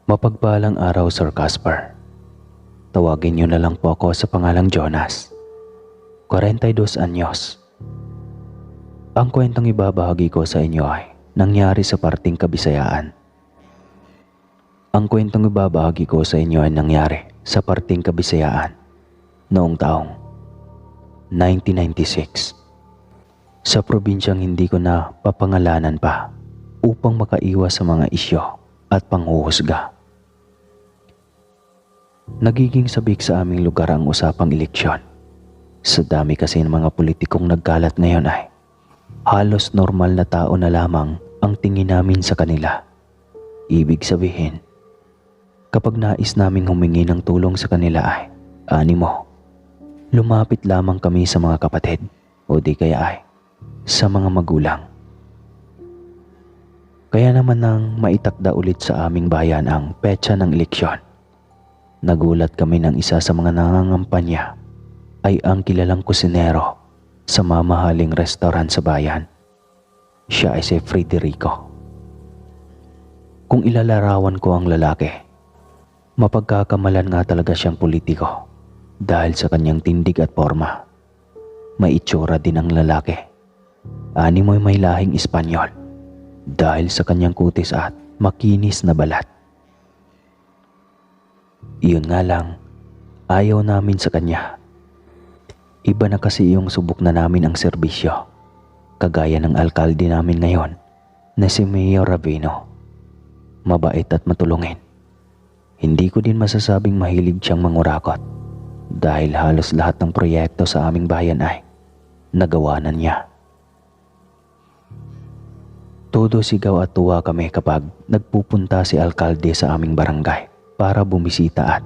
Mapagpalang araw, Sir Casper. Tawagin niyo na lang po ako sa pangalang Jonas. 42 anyos. Ang kwentong ibabahagi ko sa inyo ay nangyari sa parting Kabisayaan. Ang kwentong ibabahagi ko sa inyo ay nangyari sa parting Kabisayaan noong taong 1996. Sa probinsyang hindi ko na papangalanan pa upang makaiwas sa mga isyo at panghuhusga. Nagiging sabik sa aming lugar ang usapang eleksyon. Sa dami kasi ng mga politikong nagkalat ngayon ay halos normal na tao na lamang ang tingin namin sa kanila. Ibig sabihin, kapag nais naming humingi ng tulong sa kanila ay animo. Lumapit lamang kami sa mga kapatid o di kaya ay sa mga magulang. Kaya naman nang maitakda ulit sa aming bayan ang petsa ng eleksyon, nagulat kami ng isa sa mga nangangampanya ay ang kilalang kusinero sa mamahaling restaurant sa bayan. Siya ay si Frederico. Kung ilalarawan ko ang lalaki, mapagkakamalan nga talaga siyang politiko dahil sa kanyang tindig at forma. May itsura din ang lalaki. Animoy may lahing Espanyol dahil sa kanyang kutis at makinis na balat. Iyon nga lang, ayaw namin sa kanya. Iba na kasi yung subok na namin ang serbisyo, kagaya ng alkalde namin ngayon na si Mayor Ravino. Mabait at matulungin. Hindi ko din masasabing mahilig siyang mangurakot dahil halos lahat ng proyekto sa aming bayan ay nagawa na niya. Todo sigaw at tuwa kami kapag nagpupunta si alkalde sa aming barangay para bumisita at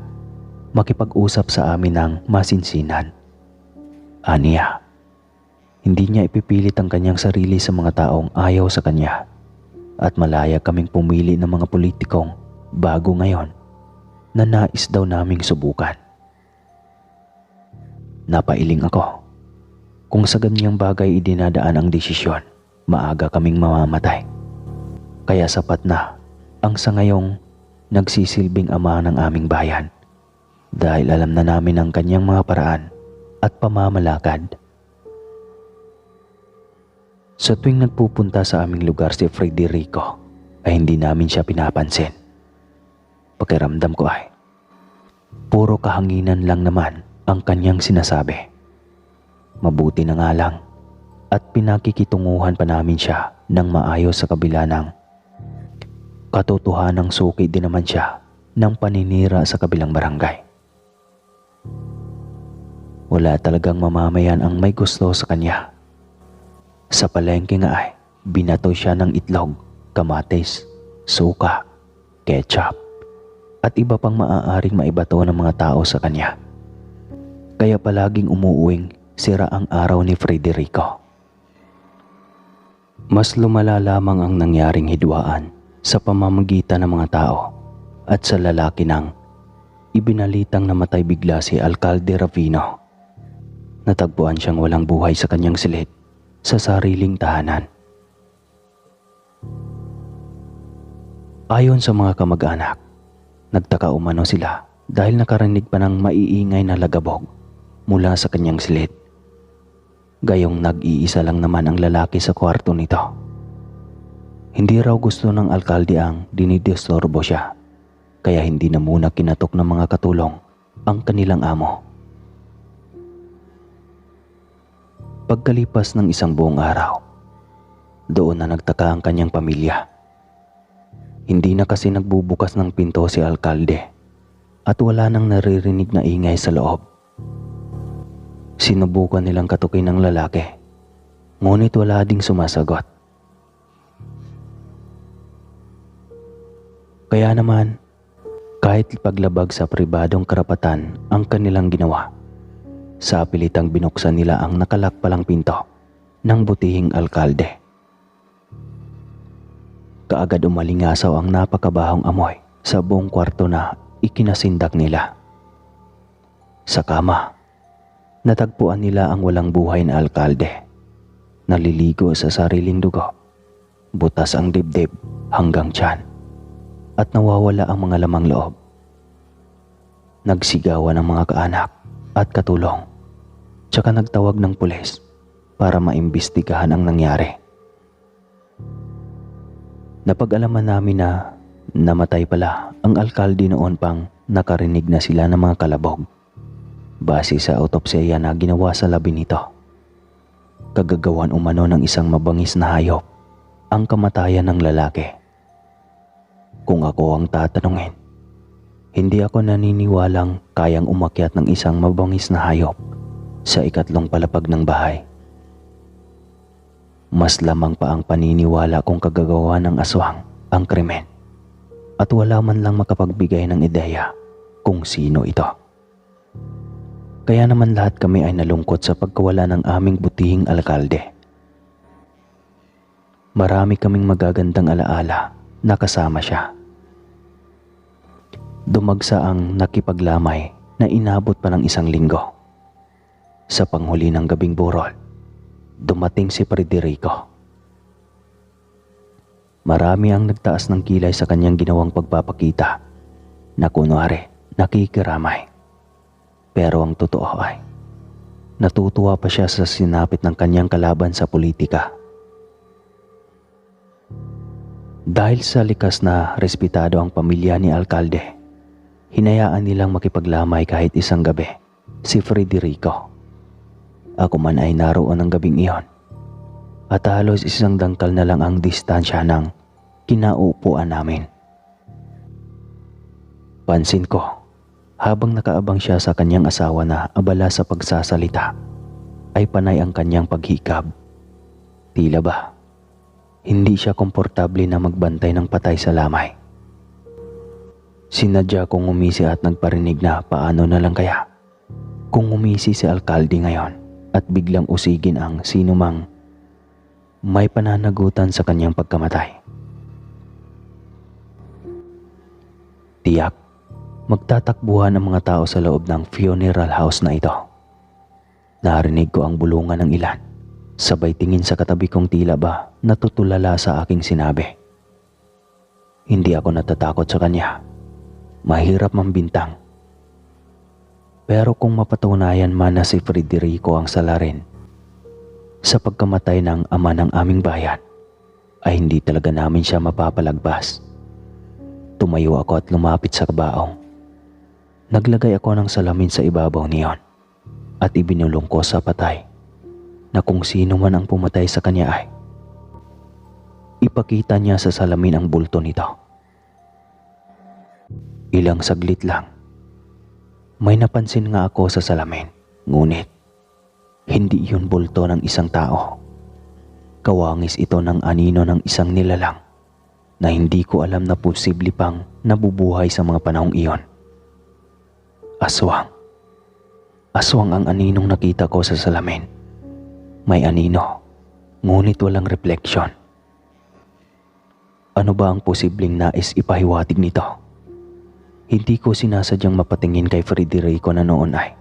makipag-usap sa amin ng masinsinan. Aniya, hindi niya ipipilit ang kanyang sarili sa mga taong ayaw sa kanya at malaya kaming pumili ng mga politikong bago ngayon na nais daw naming subukan. Napailing ako. Kung sa ganyang bagay idinadaan ang desisyon, maaga kaming mamamatay. Kaya sapat na ang sa ngayong nagsisilbing ama ng aming bayan dahil alam na namin ang kanyang mga paraan at pamamalakad. Sa tuwing nagpupunta sa aming lugar si Frederico ay hindi namin siya pinapansin. Pakiramdam ko ay puro kahanginan lang naman ang kanyang sinasabi. Mabuti na nga lang at pinakikitunguhan pa namin siya ng maayos sa kabila ng katotohanang suki din naman siya ng paninira sa kabilang barangay. Wala talagang mamamayan ang may gusto sa kanya. Sa palengke nga ay binato siya ng itlog, kamatis, suka, ketchup at iba pang maaaring maibato ng mga tao sa kanya. Kaya palaging umuuwing sira ang araw ni Frederico. Mas lumala lamang ang nangyaring hidwaan sa pamamagitan ng mga tao at sa lalaki ng ibinalitang namatay bigla si Alkalde Ravino. Natagpuan siyang walang buhay sa kanyang silid sa sariling tahanan. Ayon sa mga kamag-anak, nagtaka umano sila dahil nakarinig pa ng maiingay na lagabog mula sa kanyang silid. Gayong nag-iisa lang naman ang lalaki sa kwarto nito. Hindi raw gusto ng alkalde ang dinidisturbo siya, kaya hindi na muna kinatok ng mga katulong ang kanilang amo. Pagkalipas ng isang buong araw, doon na nagtaka ang kanyang pamilya. Hindi na kasi nagbubukas ng pinto si alkalde at wala nang naririnig na ingay sa loob. Sinubukan nilang katukin ng lalaki, ngunit wala ding sumasagot. Kaya naman, kahit paglabag sa pribadong karapatan ang kanilang ginawa, sa pilitang binuksan nila ang nakalakpalang pinto ng butihing alkalde. Kaagad umalingasaw ang napakabahong amoy sa buong kwarto na ikinasindak nila. Sa kama, natagpuan nila ang walang buhay na alkalde. Naliligo sa sariling dugo. Butas ang dibdib hanggang tiyan. at nawawala ang mga lamang loob. Nagsigawan ang mga kaanak at katulong, tsaka nagtawag ng pulis para maimbestigahan ang nangyari. Napag-alaman namin na namatay pala ang alkalde noon pang nakarinig na sila ng mga kalabog base sa autopsya na ginawa sa labi nito. Kagagawan umano ng isang mabangis na hayop ang kamatayan ng lalaki. Kung ako ang tatanungin, hindi ako naniniwalang kayang umakyat ng isang mabangis na hayop sa ikatlong palapag ng bahay. Mas lamang pa ang paniniwala kung kagagawa ng aswang ang krimen at wala man lang makapagbigay ng ideya kung sino ito. Kaya naman lahat kami ay nalungkot sa pagkawala ng aming butihing alkalde. Marami kaming magagandang alaala na kasama siya. Dumagsa ang nakipaglamay na inabot pa ng 1 linggo. Sa panghuli ng gabing burol, dumating si Frederico. Marami ang nagtaas ng kilay sa kanyang ginawang pagpapakita na kunwari nakikiramay. Pero ang totoo ay natutuwa pa siya sa sinapit ng kanyang kalaban sa politika. Dahil sa likas na respetado ang pamilya ni alkalde, hinayaan nilang makipaglamay kahit isang gabi si Frederico. Ako man ay naroon ng gabing iyon at halos 1 dangkal na lang ang distansya ng kinaupuan namin. Pansin ko, habang nakaabang siya sa kanyang asawa na abala sa pagsasalita, ay panay ang kanyang paghikab. Tila ba, hindi siya komportable na magbantay ng patay sa lamay. Sinadya kong umisi at nagparinig na paano na lang kaya kung umisi si alkalde ngayon at biglang usigin ang sinumang may pananagutan sa kanyang pagkamatay. Tiyak, magtatakbuhan ang mga tao sa loob ng funeral house na ito. Narinig ko ang bulungan ng ilan, sabay tingin sa katabi kong tila ba natutulala sa aking sinabi. Hindi ako natatakot sa kanya. Mahirap mambintang. Pero kung mapatunayan man na si Frederico ang salarin sa pagkamatay ng ama ng aming bayan, ay hindi talaga namin siya mapapalagpas. Tumayo ako at lumapit sa baong. Naglagay ako ng salamin sa ibabaw niyon at ibinulong ko sa patay na kung sino man ang pumatay sa kanya ay ipakita niya sa salamin ang bulto nito. Ilang saglit lang, may napansin nga ako sa salamin, ngunit hindi iyon bulto ng isang tao. Kawangis ito ng anino ng isang nilalang na hindi ko alam na posible pang nabubuhay sa mga panahong iyon. Aswang. Aswang ang aninong nakita ko sa salamin. May anino, ngunit walang refleksyon. Ano ba ang posibleng nais ipahiwatig nito? Hindi ko sinasadyang mapatingin kay Frederico na noon ay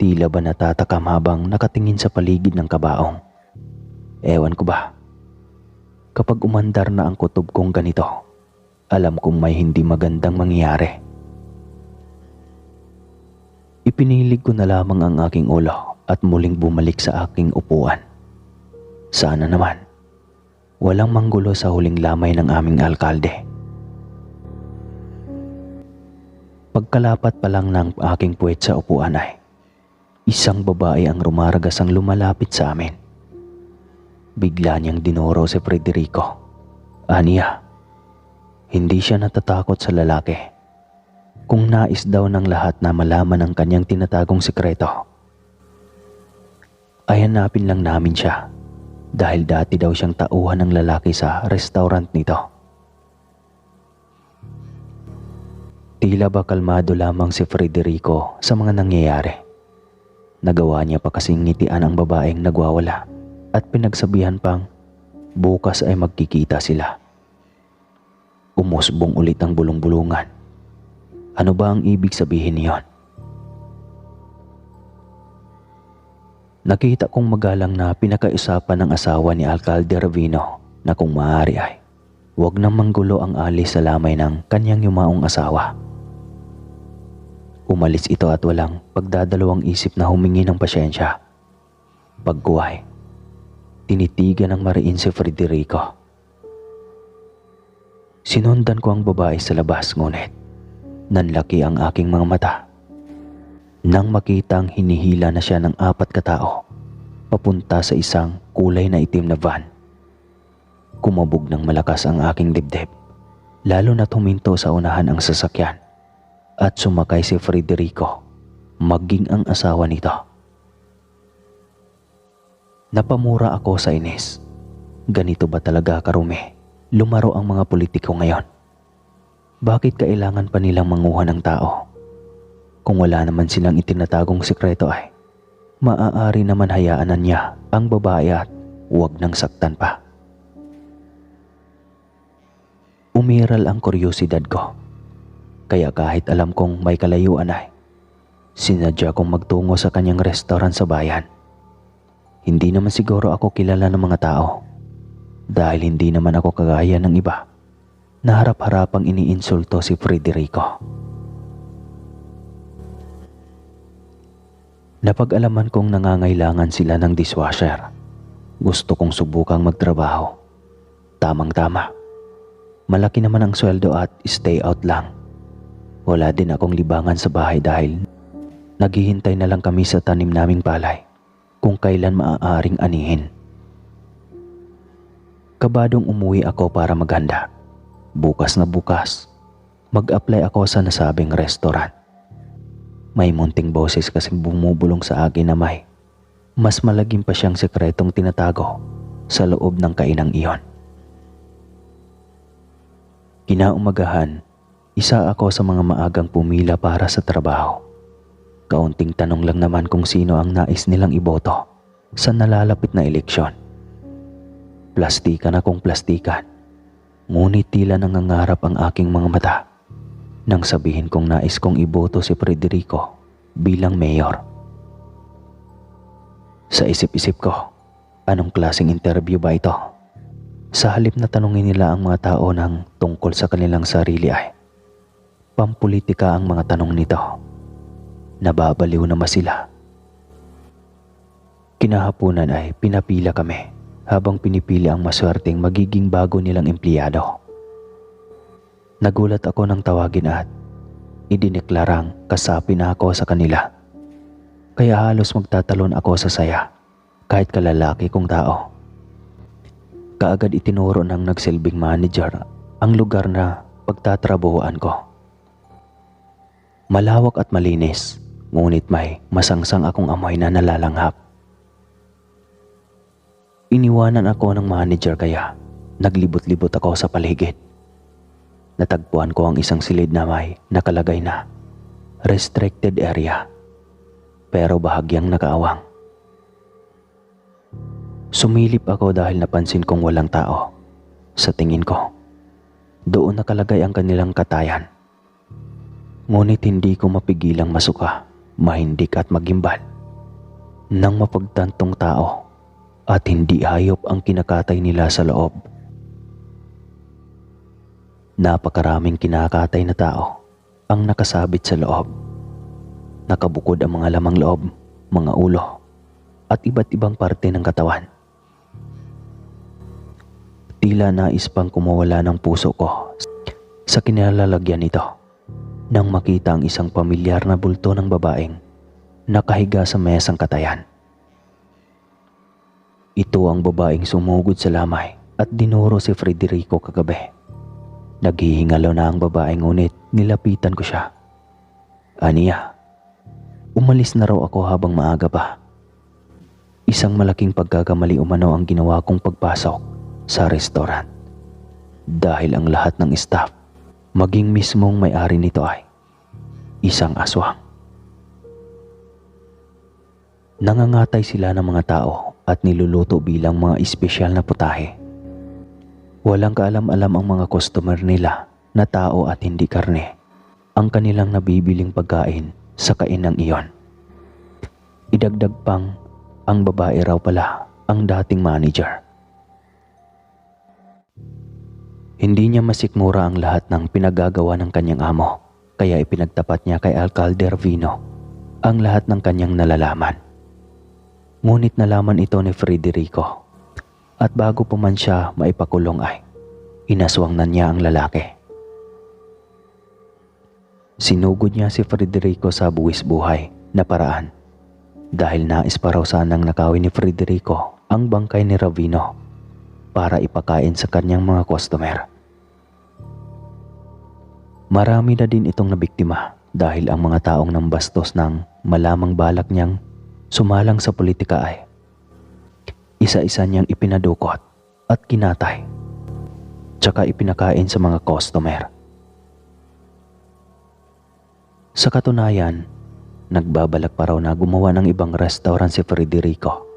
tila ba natatakam habang nakatingin sa paligid ng kabaong. Ewan ko ba, kapag umandar na ang kutob kong ganito, alam kong may hindi magandang mangyayari. Ipinilig ko na lamang ang aking ulo at muling bumalik sa aking upuan. Sana naman, walang manggulo sa huling lamay ng aming alkalde. Pagkalapat pa lang ng aking puwet sa upuan ay isang babae ang rumaragas ang lumalapit sa amin. Bigla niyang dinoro si Frederico. Aniya, hindi siya natatakot sa lalaki. Kung nais daw ng lahat na malaman ang kanyang tinatagong sikreto, ay hanapin lang namin siya dahil dati daw siyang tauhan ng lalaki sa restaurant nito. Tila ba kalmado lamang si Frederico sa mga nangyayari. Nagawa niya pa kasing ngitian ang babaeng nagwawala at pinagsabihan pang bukas ay magkikita sila. Umusbong ulit ang bulong-bulungan. Ano ba ang ibig sabihin niyon? Nakita kong magalang na pinakausapan ng asawa ni Alcalde Ravino na kung maaari ay Huwag nang manggulo ang Alice sa lamay ng kanyang yumaong asawa. Umalis ito at walang pagdadalawang isip na humingi ng pasyensya. Pagkuhay, tinitigan ng mariin si Federico. Sinundan ko ang babae sa labas, ngunit nanlaki ang aking mga mata nang makitang hinihila na siya ng 4 katao papunta sa isang kulay na itim na van. Kumabog ng malakas ang aking dibdib, lalo na't huminto sa unahan ang sasakyan at sumakay si Federico, maging ang asawa nito. Napamura ako sa inis. Ganito ba talaga karumi lumaro ang mga politiko ngayon? Bakit kailangan pa nilang manguha ng tao? Kung wala naman silang itinatagong sikreto ay maaari naman hayaan na niya ang babae at huwag nang saktan pa. Umiral ang kuryosidad ko, kaya kahit alam kong may kalayuan ay sinadya kong magtungo sa kanyang restaurant sa bayan. Hindi naman siguro ako kilala ng mga tao dahil hindi naman ako kagaya ng iba na harap-harapang iniinsulto si Federico. Napag-alaman kong nangangailangan sila ng dishwasher. Gusto kong subukang magtrabaho. Tamang-tama. Malaki naman ang sweldo at stay out lang. Wala din akong libangan sa bahay dahil naghihintay na lang kami sa tanim naming palay kung kailan maaaring anihin. Kabadong umuwi ako para maghanda. Bukas na bukas, mag-apply ako sa nasabing restaurant. May munting boses kasing bumubulong sa akin na may mas malagim pa siyang sekretong tinatago sa loob ng kainang iyon. Kinaumagahan, isa ako sa mga maagang pumila para sa trabaho. Kaunting tanong lang naman kung sino ang nais nilang iboto sa nalalapit na eleksyon. Plastikan akong plastikan, ngunit tila nangangarap ang aking mga mata nang sabihin kong nais kong iboto si Federico bilang mayor. Sa isip-isip ko, anong klaseng interview ba ito? Sa halip na tanungin nila ang mga tao ng tungkol sa kanilang sarili ay pampolitika ang mga tanong nito. Nababaliw naman sila. Kinahapunan ay pinapila kami habang pinipili ang maswerteng magiging bago nilang empleyado. Nagulat ako nang tawagin at idineklarang kasapi na ako sa kanila. Kaya halos magtatalon ako sa saya kahit kalalaki kong tao. Kaagad itinuro ng nagsilbing manager ang lugar na pagtatrabuhuan ko. Malawak at malinis, ngunit may masangsang akong amoy na nalalanghap. Iniwanan ako ng manager kaya naglibot-libot ako sa paligid. Natagpuan ko ang isang silid na may nakalagay na restricted area, pero bahagyang nakaawang. Sumilip ako dahil napansin kong walang tao. Sa tingin ko, doon nakalagay ang kanilang katayan. Ngunit hindi ko mapigilang masuka, mahindik at magimbal nang mapagtantong tao at hindi hayop ang kinakatay nila sa loob. Napakaraming kinakatay na tao ang nakasabit sa loob. Nakabukod ang mga lamang loob, mga ulo at iba't ibang parte ng katawan. Tila nais pang kumawala ng puso ko sa kinalalagyan nito nang makita ang isang pamilyar na bulto ng babaeng nakahiga sa mesang katayan. Ito ang babaeng sumugod sa lamay at dinuro si Federico kagabi. Naghihingalo na ang babae ngunit nilapitan ko siya. Aniya, umalis na raw ako habang maaga pa. Isang malaking pagkakamali umano ang ginawa kong pagpasok sa restaurant dahil ang lahat ng staff, maging mismong may-ari nito ay isang aswang. Nangangatay sila ng mga tao at niluluto bilang mga espesyal na putahe. Walang kaalam-alam ang mga customer nila na tao at hindi karne ang kanilang nabibiling pagkain sa kainang iyon. Idagdag pang ang babae raw pala ang dating manager. Hindi niya masikmura ang lahat ng pinagagawa ng kanyang amo, kaya ipinagtapat niya kay Alcalde Ravino ang lahat ng kanyang nalalaman. Ngunit nalaman ito ni Federico at bago pa man siya maipakulong ay inaswang na niya ang lalaki. Sinugod niya si Federico sa buwis buhay na paraan dahil nais pa raw sanang nakawin ni Federico ang bangkay ni Ravino para ipakain sa kanyang mga customer. Marami na din itong nabiktima dahil ang mga taong nambastos ng malamang balak niyang sumalang sa politika ay isa-isa niyang ipinadukot at kinatay tsaka ipinakain sa mga customer. Sa katunayan, nagbabalak pa raw na gumawa ng ibang restaurant si Federico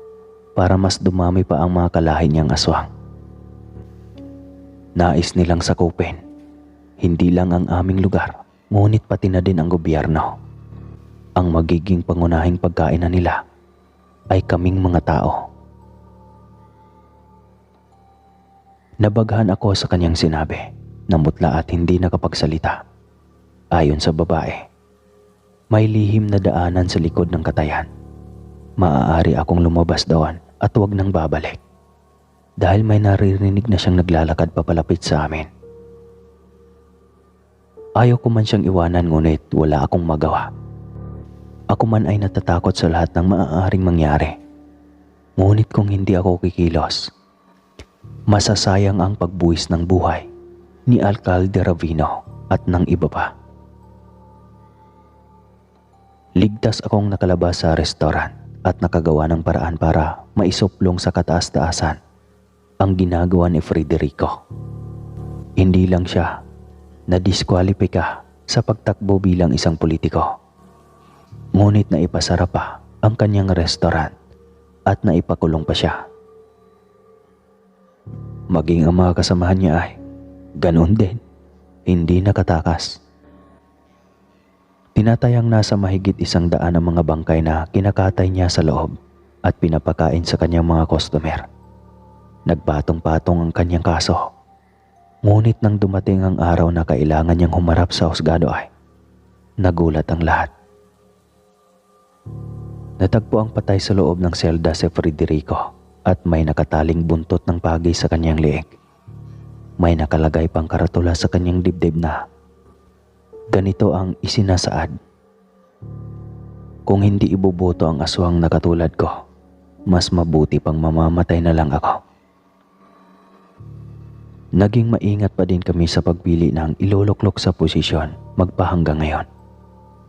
para mas dumami pa ang mga kalahi niyang aswang. Nais nilang sakupin hindi lang ang aming lugar, ngunit pati na din ang gobyerno. Ang magiging pangunahing pagkain na nila ay kaming mga tao. Nabaghan ako sa kanyang sinabi, namutla at hindi nakapagsalita. Ayon sa babae, may lihim na daanan sa likod ng katayan. Maaari akong lumabas doon at huwag nang babalik. Dahil may naririnig na siyang naglalakad papalapit sa amin. Ayaw ko man siyang iwanan ngunit wala akong magawa. Ako man ay natatakot sa lahat ng maaaring mangyari. Ngunit kung hindi ako kikilos, masasayang ang pagbuwis ng buhay ni Alcalde Ravino at ng iba pa. Ligtas akong nakalabas sa restaurant at nakagawa ng paraan para maisuplong sa kataas-taasan ang ginagawa ni Federico. Hindi lang siya nadiskwalipika sa pagtakbo bilang isang politiko, ngunit naipasara pa ang kanyang restaurant at naipakulong pa siya. Maging ang mga kasamahan niya ay ganoon din, hindi nakatakas. Tinatayang nasa mahigit 100 ang mga bangkay na kinakatay niya sa loob at pinapakain sa kanyang mga customer. Nagpatong-patong ang kanyang kaso. Ngunit nang dumating ang araw na kailangan niyang humarap sa husgado ay nagulat ang lahat. Natagpo ang patay sa loob ng selda si Federico at may nakataling buntot ng pagi sa kanyang leeg. May nakalagay pang karatula sa kanyang dibdib na ganito ang isinasaad: kung hindi iboboto ang aswang na katulad ko, mas mabuti pang mamamatay na lang ako. Naging maingat pa din kami sa pagpili ng iluluklok sa posisyon magpahanggang ngayon.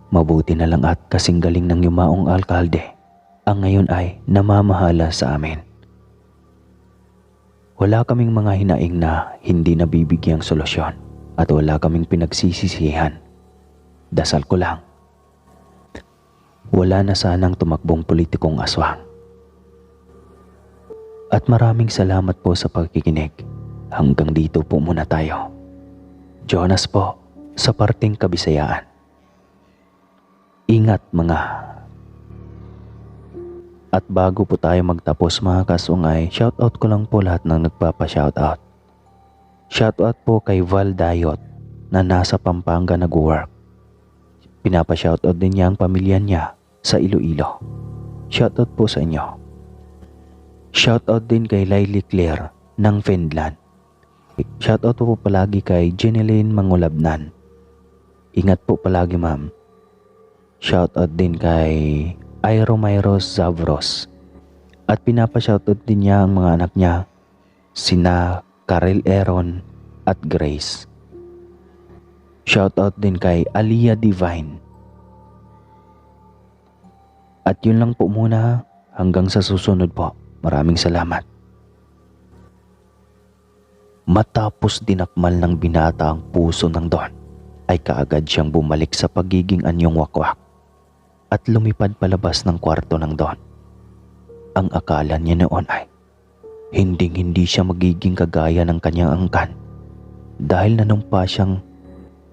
Mabuti na lang at kasing galing ng yumaong alkalde ang ngayon ay namamahala sa amin. Wala kaming mga hinaing na hindi nabibigyang solusyon at wala kaming pinagsisisihan. Dasal ko lang, wala na sanang tumakbong politikong aswang. At maraming salamat po sa pagkikinig. Hanggang dito po muna tayo. Jonas po sa parting Kabisayaan. Ingat mga. At bago po tayo magtapos mga kasungay, shoutout ko lang po lahat ng nagpapa-shoutout. Shoutout po kay Val Dayot na nasa Pampanga nag-work. Pinapa-shoutout din niya ang pamilya niya sa Iloilo. Shoutout po sa inyo. Shoutout din kay Laili Claire ng Finland. Shoutout po palagi kay Jeneline Mangulabnan. Ingat po palagi ma'am. Shoutout din kay Airomairos Zavros. At pinapa-shoutout din niya ang mga anak niya, sina Karel Aaron at Grace. Shoutout din kay Aliyah Divine. At yun lang po muna, hanggang sa susunod po. Maraming salamat. Matapos dinakmal ng binata ang puso ng Don, ay kaagad siyang bumalik sa pagiging anyong wakwak at lumipad palabas ng kwarto ng Don. Ang akala niya noon ay hinding-hindi siya magiging kagaya ng kanyang angkan dahil nanumpa siyang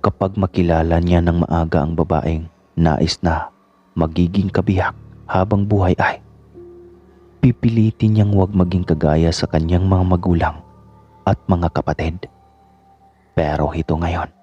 kapag makilala niya ng maaga ang babaeng nais na magiging kabiyak habang buhay ay pipilitin niyang huwag maging kagaya sa kanyang mga magulang at mga kapatid. Pero ito ngayon,